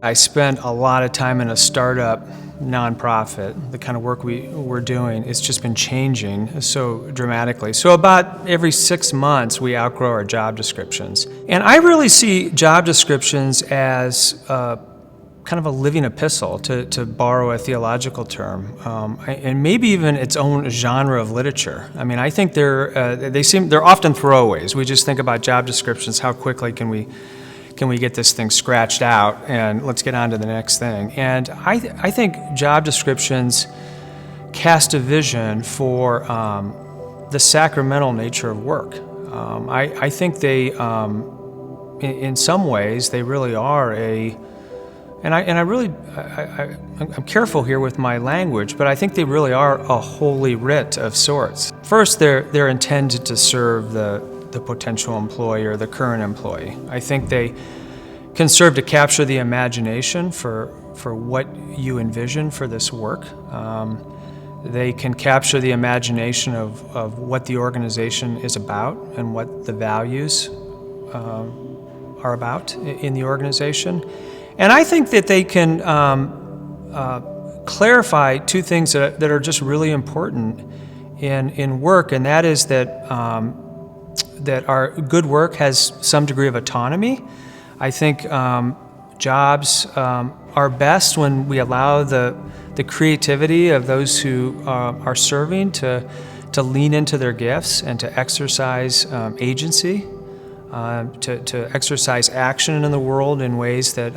I spent a lot of time in a startup nonprofit. The kind of work we're doing, it's just been changing so dramatically. So about every 6 months, we outgrow our job descriptions. And I really see job descriptions as kind of a living epistle, to borrow a theological term, and maybe even its own genre of literature. I mean, I think they're often throwaways. We just think about job descriptions, how quickly can we get this thing scratched out, and let's get on to the next thing. And I think job descriptions cast a vision for the sacramental nature of work. I think they, in some ways, they really are I'm careful here with my language, but I think they really are a holy writ of sorts. First, they're intended to serve the potential employee or the current employee. I think they can serve to capture the imagination for what you envision for this work. They can capture the imagination of what the organization is about and what the values are about in the organization. And I think that they can clarify two things that are just really important in work, and that is that our good work has some degree of autonomy. I think jobs are best when we allow the creativity of those who are serving to lean into their gifts and to exercise agency, to exercise action in the world in ways that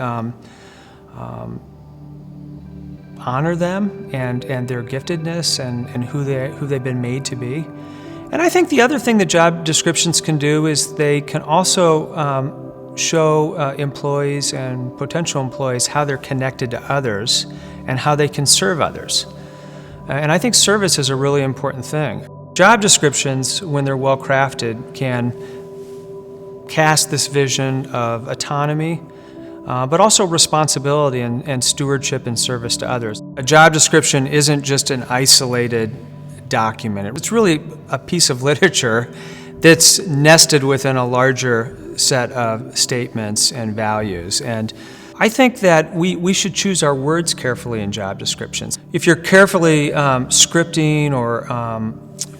honor them and their giftedness and who they've been made to be. And I think the other thing that job descriptions can do is they can also show employees and potential employees how they're connected to others and how they can serve others. And I think service is a really important thing. Job descriptions, when they're well crafted, can cast this vision of autonomy, but also responsibility and stewardship and service to others. A job description isn't just an isolated document. It's really a piece of literature that's nested within a larger set of statements and values. And I think that we should choose our words carefully in job descriptions. If you're carefully scripting or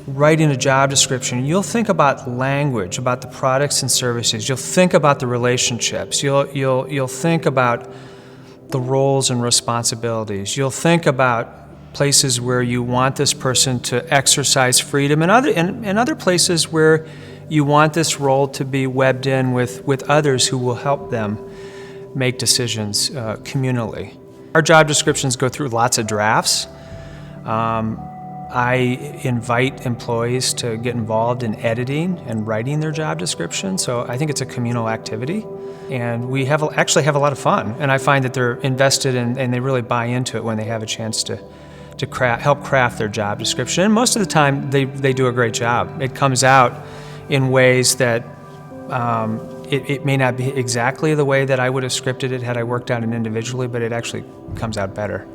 writing a job description, you'll think about language, about the products and services. You'll think about the relationships. You'll think about the roles and responsibilities. You'll think about places where you want this person to exercise freedom, and other places where you want this role to be webbed in with others who will help them make decisions communally. Our job descriptions go through lots of drafts. I invite employees to get involved in editing and writing their job description, so I think it's a communal activity. And we actually have a lot of fun, and I find that they're invested in, and they really buy into it when they have a chance to help craft their job description. And most of the time, they do a great job. It comes out in ways that it may not be exactly the way that I would have scripted it had I worked on it individually, but it actually comes out better.